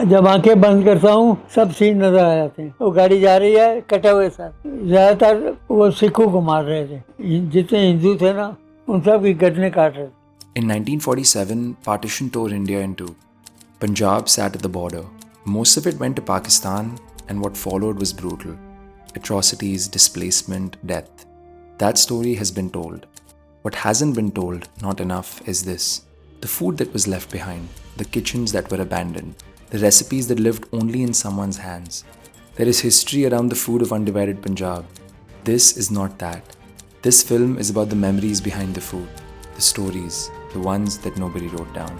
जब आंखें बंद करता हूँ सब सीन नजर आ जाते हैं। वो गाड़ी जा रही है कटे हुए साथ, ज्यादातर वो सिखों को मार रहे थे, जितने हिंदू थे ना उन सब की गर्दनें काट रहे थे। In 1947, partition tore India in two. Punjab sat at the border. Most of it went to Pakistan, and what followed was brutal. Atrocities, displacement, death. That story has been told. What hasn't been told, not enough, is this. The food that was left behind, the kitchens that were abandoned, the recipes that lived only in someone's hands. There is history around the food of undivided Punjab. This is not that. This film is about the memories behind the food, the stories, the ones that nobody wrote down.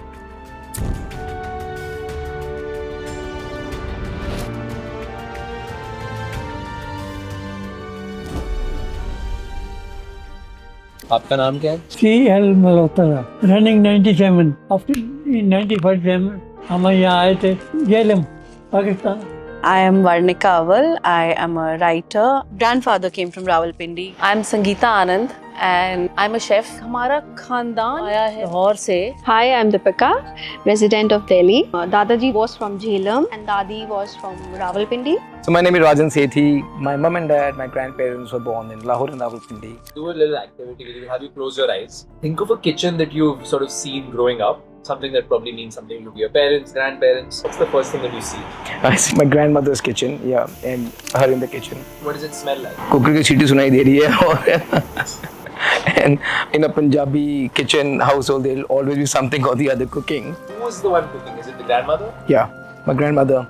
आपका नाम क्या है? CL Malhotra, running 97, after 95 हम यहाँ आए थे Jhelum Pakistan. I am Varnika Aval. I am a writer. Grandfather came from Rawalpindi. I am Sangeeta Anand and I'm a chef. हमारा खानदान आया है लाहौर से। Hi, I'm Deepika, resident of Delhi. Dadaji was from Jhelum and Dadi was from Rawalpindi. So my name is Rajan Sethi. My mom and dad, my grandparents were born in Lahore and Rawalpindi. Do a little activity where you have you close your eyes. Think of a kitchen that you've sort of seen growing up. Something that probably means something to your parents, grandparents. What's the first thing that you see? I see my grandmother's kitchen, yeah, and her in the kitchen. What does it smell like? Cooker की सीटी सुनाई दे रही है और and in a Punjabi kitchen household, there'll always be something or the other cooking. Who's the one cooking? Is it the grandmother? Yeah, my grandmother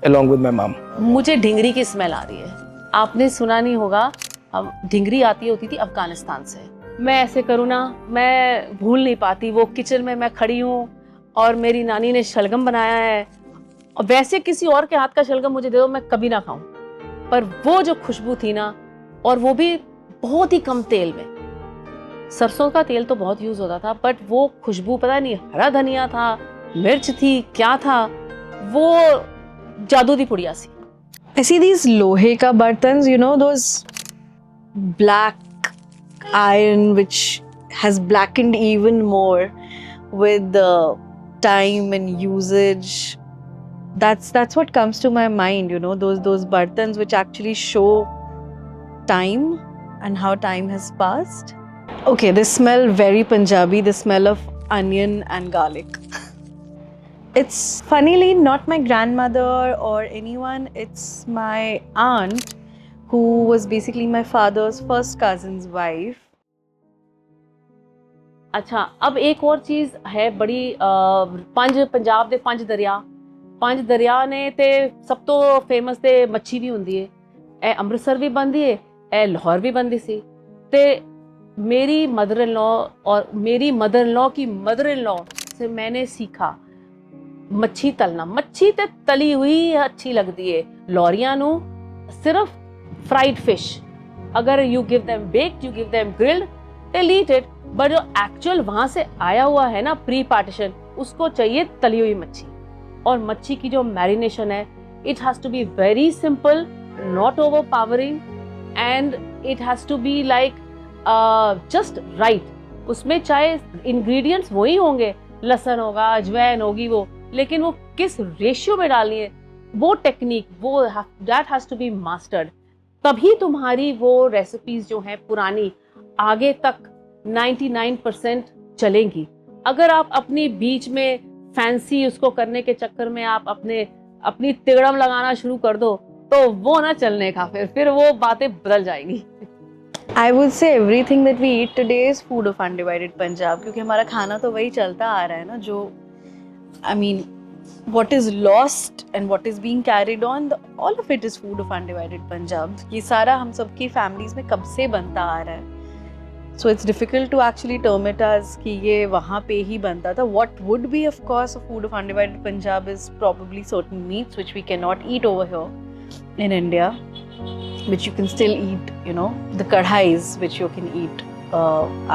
along with my mom. मुझे ढिंगरी की smell आ रही है। आपने सुना नहीं होगा, अब ढिंगरी आती होती थी अफगानिस्तान से। मैं ऐसे करूँ ना, मैं भूल नहीं पाती वो किचन में मैं खड़ी हूँ और मेरी नानी ने शलगम बनाया है, और वैसे किसी और के हाथ का शलगम मुझे दे दो मैं कभी ना खाऊं, पर वो जो खुशबू थी ना, और वो भी बहुत ही कम तेल में। सरसों का तेल तो बहुत यूज होता था, बट वो खुशबू पता नहीं, हरा धनिया था, मिर्च थी, क्या था, वो जादू दी पुड़िया सी। I see these लोहे का बर्तन, you know those black iron which has blackened even more with the time and usage. That's what comes to my mind, you know, those bartans which actually show time and how time has passed. Okay, they smell very Punjabi, the smell of onion and garlic. It's funnily not my grandmother or anyone, it's my aunt who was basically my father's first cousin's wife. अच्छा, अब एक और चीज़ है बड़ी, पंजाब ਦੇ ਪੰਜ ਦਰਿਆ ਨੇ ਤੇ ਸਭ ਤੋਂ ਫੇਮਸ ਤੇ ਮੱਛੀ ਵੀ ਹੁੰਦੀ ਹੈ। ਇਹ ਅੰਮ੍ਰਿਤਸਰ ਵੀ ਬਣਦੀ ਹੈ, ਇਹ ਲਾਹੌਰ ਵੀ ਬਣਦੀ ਸੀ। ਤੇ मेरी मदर इन लॉ और मेरी मदर इन लॉ की मदर इन लॉ से मैंने सीखा मच्छी तलना। मच्छी ते तली हुई अच्छी लगती है लौरियां नू, सिर्फ फ्राइड फिश। अगर you give them baked, you give them grilled, they'll eat it, but जो एक्चुअल वहां से आया हुआ है ना प्री पार्टीशन, उसको चाहिए तली हुई मच्छी। और मच्छी की जो मैरिनेशन है, it has to be very simple, not overpowering, and it has to be like just right. उसमें चाहे इंग्रेडिएंट्स वही होंगे, लहसुन होगा, अजवाइन होगी वो, लेकिन वो किस रेशियो में डालनी है, वो टेक्निक, वो that has to be mastered. तभी तुम्हारी वो रेसिपीज जो हैं पुरानी आगे तक 99% चलेंगी। अगर आप अपनी बीच में फैंसी उसको करने के चक्कर में आप अपनी तिगड़म लगाना शुरू कर दो, तो वो ना चलने का, फिर वो बातें बदल जाएंगी। I would say everything that we eat today is food of undivided Punjab, क्योंकि हमारा खाना तो वही चलता आ रहा है ना, जो I mean what is lost and what is being carried on, all of it is food of undivided Punjab। ये सारा हम सबकी families में कब से बनता आ रहा है, so it's difficult to actually term it as कि ये वहाँ पे ही बनता था। What would be of course a food of undivided Punjab is probably certain meats which we cannot eat over here in India, which you can still eat, you know, the kadhais which you can eat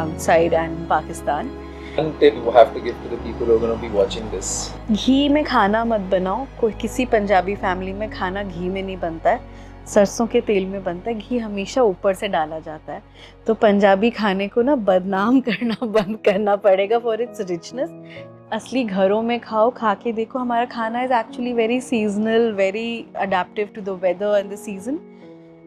outside and in Pakistan। One tip you have to give to the people who are going to be watching this. घी में खाना मत बनाओ, कोई किसी Punjabi family में खाना घी में नहीं बनता है। सरसों के तेल में बनता है, घी हमेशा ऊपर से डाला जाता है। तो पंजाबी खाने को ना बदनाम करना बंद करना पड़ेगा फॉर इट्स रिचनेस। असली घरों में खाओ, खा के देखो, हमारा खाना is actually very seasonal, very adaptive to the weather and the season.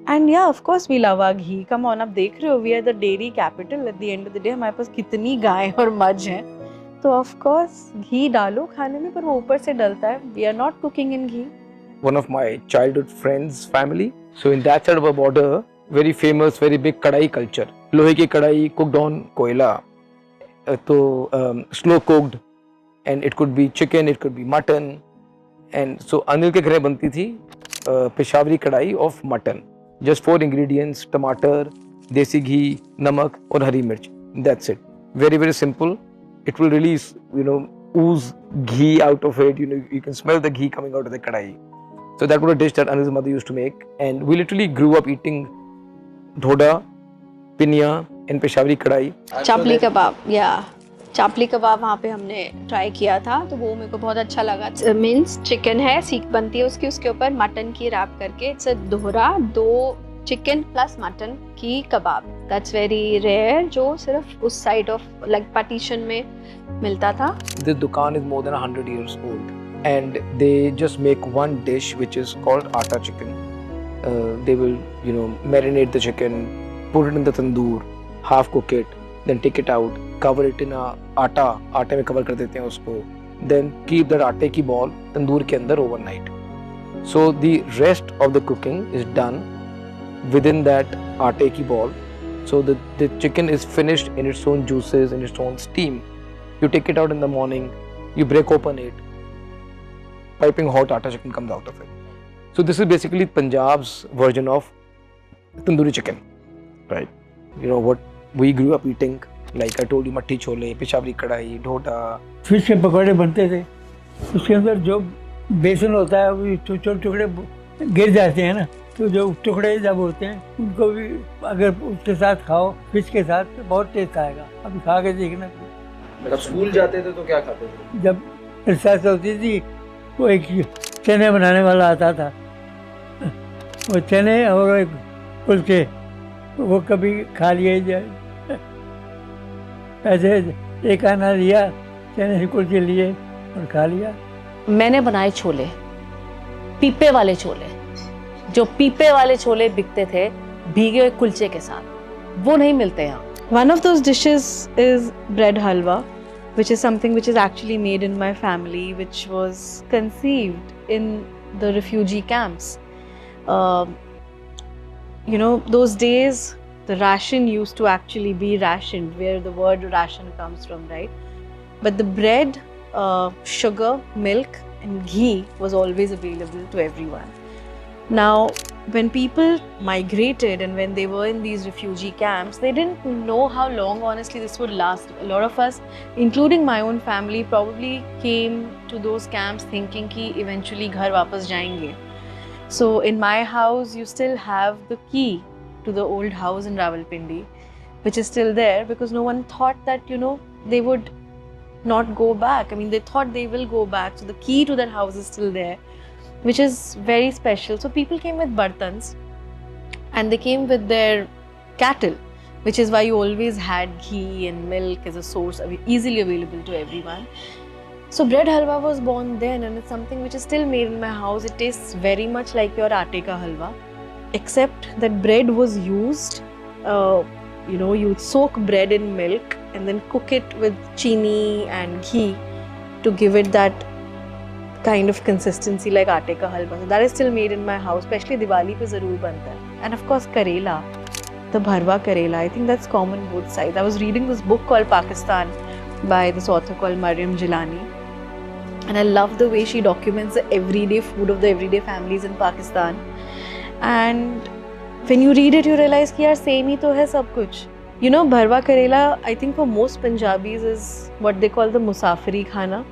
And yeah of course we love our ghee, come on, आप देख रहे हो we are the dairy capital at the end of the day. हमारे पास कितनी गाय और मज हैं, तो ऑफ कोर्स घी डालो खाने में, पर वो ऊपर से डलता है। We are not cooking in ghee. One of my childhood friends' family. So in that side of a border, very famous, very big kadai culture. लोहे की कढ़ाई cooked on कोयला, तो slow cooked, and it could be chicken, it could be mutton, and so Anil के घर में बनती थी पेशावरी कढ़ाई of mutton. Just 4 ingredients: टमाटर, देसी घी, नमक और हरी मिर्च. That's it. Very very simple. It will release, ooze ghee out of it. You can smell the ghee coming out of the kadai. So that was a dish that Anil's mother used to make, and we literally grew up eating dhoda, pinya, and Peshawari kadai. चापली कबाब, या चापली कबाब वहाँ पे हमने try किया था, तो वो मेरे को बहुत अच्छा लगा। मीन्स चिकन है, सीख बनती है उसके ऊपर मटन की रैप करके। इट्स दोहरा 2 चिकन प्लस मटन की कबाब। दैट्स वेरी रेयर, जो सिर्फ उस साइड ऑफ लाइक पार्टीशन में मिलता था। This dukan is more than 100 years old, and they just make one dish which is called atta chicken. They will, marinate the chicken, put it in the tandoor, half cook it, then take it out, cover it in a आटे में cover कर देते हैं उसको, then keep that आटे की ball तंदूर के अंदर overnight. So the rest of the cooking is done within that आटे की ball. So the chicken is finished in its own juices, in its own steam. You take it out in the morning, you break open it, piping hot atta chicken comes out of it. So this is basically Punjab's version of tandoori chicken, right? What we grew up eating, like I told you, matti chole, Peshawari kadai, dhoda. Fish के पकौड़े बनते थे, उसके अंदर जो बेसन होता है वो छोटे टुकड़े गिर जाते हैं ना, तो जो टुकड़े जब होते हैं उनको भी अगर उसके साथ खाओ, फिश के साथ, तो बहुत टेस्ट आएगा। अभी खा के देखना। मतलब स्कूल जाते थे तो क्या खाते थे? जब रिसर्च होती थी, वो एक चने बनाने वाला आता था, वो चने और एक कुलचे, वो कभी खा लिए जाए। ऐसे एक आना लिया, चने से कुलचे लिए और खा लिया। मैंने बनाए छोले, पीपे वाले छोले, जो पीपे वाले छोले बिकते थे भीगे हुए कुलचे के साथ, वो नहीं मिलते यहाँ। One of those dishes is bread halwa, which is something which is actually made in my family, which was conceived in the refugee camps. Those days the ration used to actually be rationed, where the word ration comes from, right? But the bread, sugar, milk and ghee was always available to everyone. Now, when people migrated and when they were in these refugee camps, they didn't know how long, honestly, this would last. A lot of us, including my own family, probably came to those camps thinking कि eventually घर वापस जाएंगे. So in my house, you still have the key to the old house in Rawalpindi, which is still there, because no one thought that, they would not go back. I mean, they thought they will go back. So the key to that house is still there, which is very special. So people came with bartans and they came with their cattle, which is why you always had ghee and milk as a source easily available to everyone. So bread halwa was born then, and it's something which is still made in my house. It tastes very much like your aate ka halwa, except that bread was used, you'd soak bread in milk and then cook it with chini and ghee to give it that kind of consistency like aate ka halwa. So that is still made in my house, especially Diwali pe zarur banta hai. And of course Karela, the bharwa Karela, I think that's common both sides. I was reading this book called Pakistan by this author called Maryam Jilani, and I love the way she documents the everyday food of the everyday families in Pakistan. And when you read it, you realize कि यार same ही तो है सब कुछ. Bharwa Karela, I think for most Punjabis is what they call the musafiri खाना.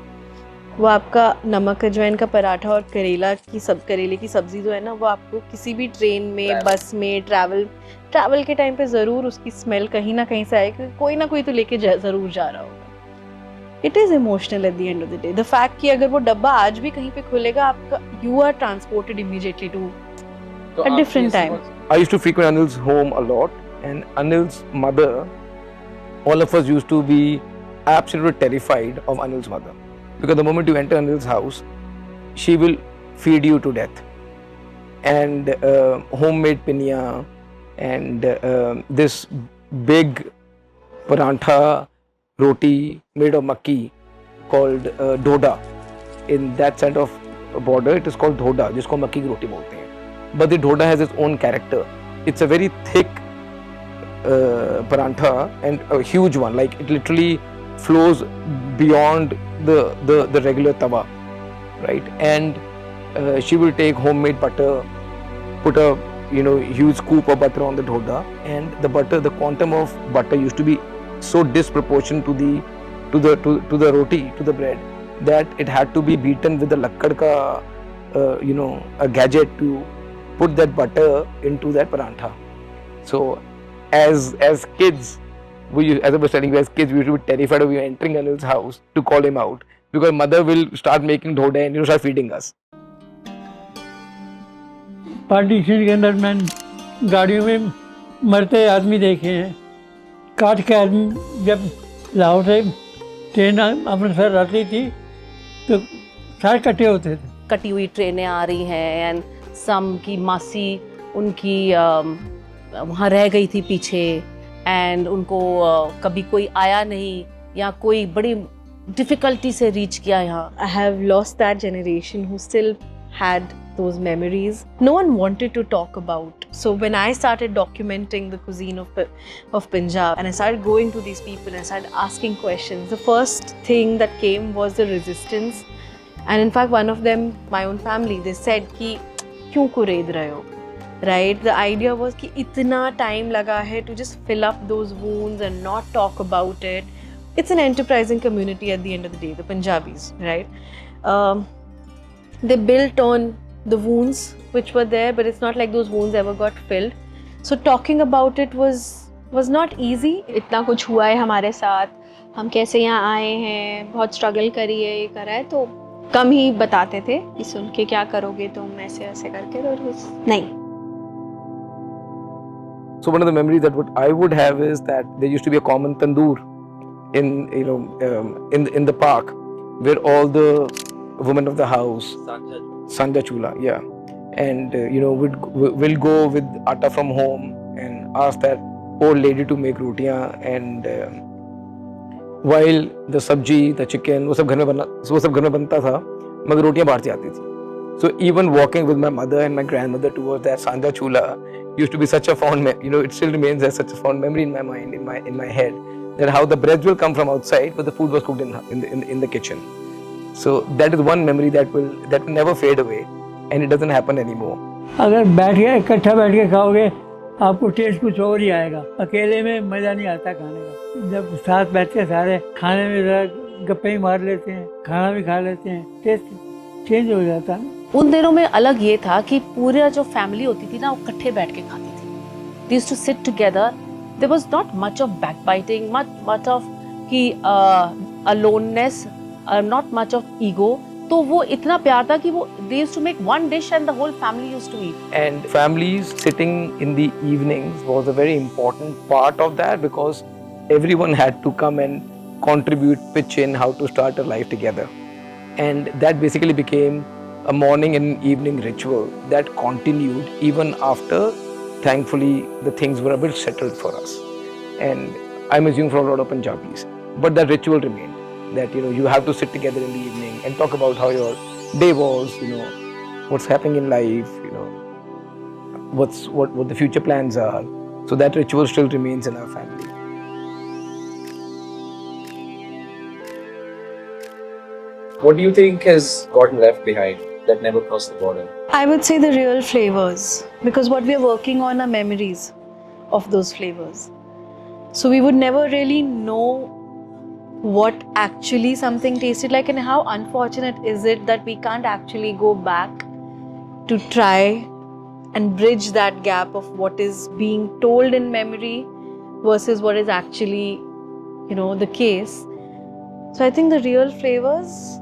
वो आपका नमक अजवाइन का पराठा और करेले की सब्जी जो है ना, वो आपको किसी भी ट्रेन में, बस में, ट्रैवल के टाइम पे ज़रूर उसकी स्मेल कहीं ना कहीं से आए, क्योंकि कोई ना कोई तो लेके ज़रूर जा रहा होगा. It is emotional at the end of the day. The fact कि अगर वो डब्बा आज भी कहीं पे खुलेगा, आपका you are transported immediately to So a different after time. I used to frequent Anil's home a lot, and Anil's mother, all of us used to be absolutely terrified of Anil's mother, because the moment you enter Anil's house, she will feed you to death. And homemade pinya, and this big parantha roti made of makki called doda. In that side of border, it is called dhoda, जिसको मक्की की रोटी बोलते हैं. But the dhoda has its own character. It's a very thick parantha and a huge one. Like it literally flows beyond the regular tawa, right? And she will take homemade butter, put a huge scoop of butter on the dhoda, and the quantum of butter used to be so disproportionate to the roti, to the bread, that it had to be beaten with a lakkad ka a gadget to put that butter into that parantha. So as kids, as I was telling you, as kids we used to be terrified of entering Anil's house to call him out, because mother will start making dhoda and start feeding us. Partition के अंदर मैंने गाड़ियों में मरते आदमी देखे हैं. काट के आदमी जब लाहौर से ट्रेन अमृतसर आती थी तो सारे कट्टे होते थे. कटी हुई ट्रेनें आ रही हैं, एंड सम की मासी उनकी वहाँ रह गई थी पीछे, एंड उनको कभी कोई आया नहीं या कोई बड़ी डिफ़िकल्टी से रीच किया यहाँ. I have lost that generation who still had those memories. No one wanted to talk about. So when I started documenting the cuisine of Punjab, and I started going to these people and I started asking questions, the first thing that came was the resistance. And in fact, one of them, my own family, they said कि क्यों कुरेद रहे हो? Right? The idea was कि इतना time लगा है to just fill up those wounds and not talk about it. It's an enterprising community at the end of the day, the Punjabis, right? They built on the wounds which were there, but it's not like those wounds ever got filled. So talking about it was not easy. इतना कुछ हुआ है हमारे साथ, हम कैसे यहाँ आए हैं, बहुत स्ट्रगल करी है, ये करा है, तो कम ही बताते थे कि सुन के क्या करोगे तुम, ऐसे ऐसे करके. तो नहीं. So one of the memories that I would have is that there used to be a common tandoor in in the park, where all the women of the house, Sanja Chula, yeah, and we'll go with atta from home and ask that old lady to make rotiyan, and while the sabji, the chicken, वो सब घर में बनता था, मगर रोटियां बाहर से आती थी. So even walking with my mother and my grandmother towards that Sanja Chula used to be such a fond, it still remains as such a fond memory in my mind, in my head, that how the breads will come from outside, but the food was cooked in the kitchen. So that is one memory that will never fade away, and it doesn't happen anymore. अगर बैठ के इकट्ठा बैठ के खाओगे आपको test कुछ और ही आएगा. अकेले में मज़ा नहीं आता खाने का. जब साथ बैठ के सारे खाने में ज़रा गप्पे ही मार लेते हैं, खाना भी खा लेते हैं, टेस्ट चेंज हो जाता है. उन दिनों में अलग ये था कि पूरा जो फैमिली होती थी ना, वो इकट्ठे बैठ के खाती थी. They used to sit together. There was not much of backbiting, much of कि aloneness, not much of ego. तो वो इतना प्यार था कि वो they used to make one dish and the whole family used to eat. And families sitting in the evenings was a very important part of that, because everyone had to come and contribute, pitch in how to start a life together. And that basically became a morning and evening ritual that continued even after, thankfully, the things were a bit settled for us. And I'm assuming for a lot of Punjabis. But that ritual remained, that you have to sit together in the evening and talk about how your day was, what's happening in life, what the future plans are. So that ritual still remains in our family. What do you think has gotten left behind that never crossed the border? I would say the real flavors, because what we are working on are memories of those flavors. So we would never really know what actually something tasted like, and how unfortunate is it that we can't actually go back to try and bridge that gap of what is being told in memory versus what is actually, the case. So I think the real flavors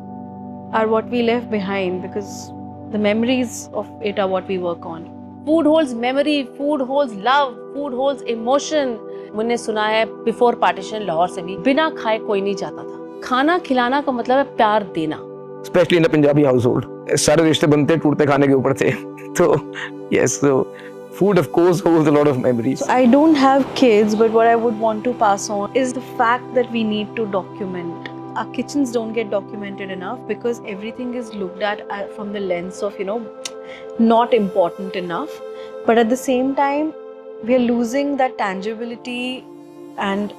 are what we left behind, because the memories of it are what we work on. Food holds memory, food holds love, food holds emotion. मैंने सुना है before partition Lahore से भी बिना खाए कोई नहीं जाता था। खाना खिलाना का मतलब है प्यार देना। Especially in a Punjabi household, सारे रिश्ते बनते टूटते खाने के ऊपर थे। तो yes, so food of course holds a lot of memories. So I don't have kids, but what I would want to pass on is the fact that we need to document. Our kitchens don't get documented enough because everything is looked at from the lens of, not important enough. But at the same time, we are losing that tangibility and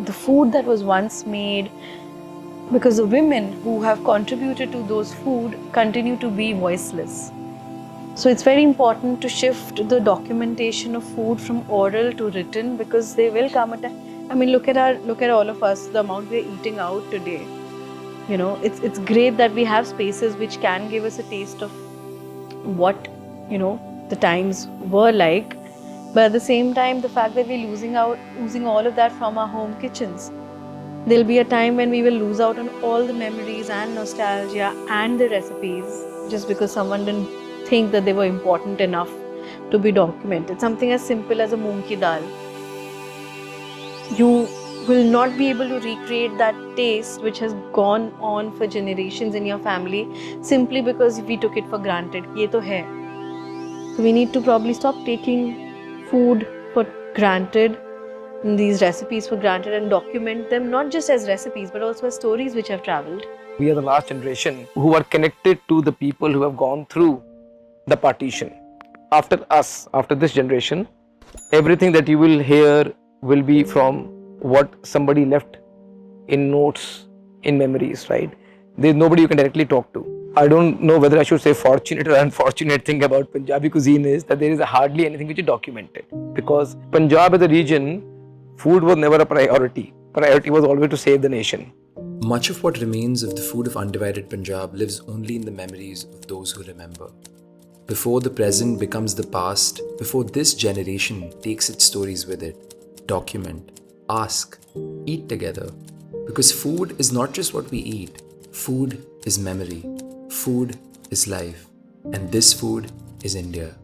the food that was once made, because the women who have contributed to those food continue to be voiceless. So it's very important to shift the documentation of food from oral to written, because they will come at look at all of us, the amount we're eating out today. It's great that we have spaces which can give us a taste of what the times were like, but at the same time, the fact that we're losing all of that from our home kitchens. There'll be a time when we will lose out on all the memories and nostalgia and the recipes just because someone didn't think that they were important enough to be documented. Something as simple as a moong ki dal. You will not be able to recreate that taste which has gone on for generations in your family simply because we took it for granted. Ye to hai. So we need to probably stop taking food for granted, these recipes for granted, and document them not just as recipes but also as stories which have traveled. We are the last generation who are connected to the people who have gone through the partition. After us, after this generation, everything that you will hear will be from what somebody left in notes, in memories, right? There's nobody you can directly talk to. I don't know whether I should say fortunate or unfortunate thing about Punjabi cuisine is that there is hardly anything which is documented. Because Punjab as a region, food was never a priority. Priority was always to save the nation. Much of what remains of the food of undivided Punjab lives only in the memories of those who remember. Before the present becomes the past, before this generation takes its stories with it, document, ask, eat together. Because food is not just what we eat, food is memory, food is life, and this food is India.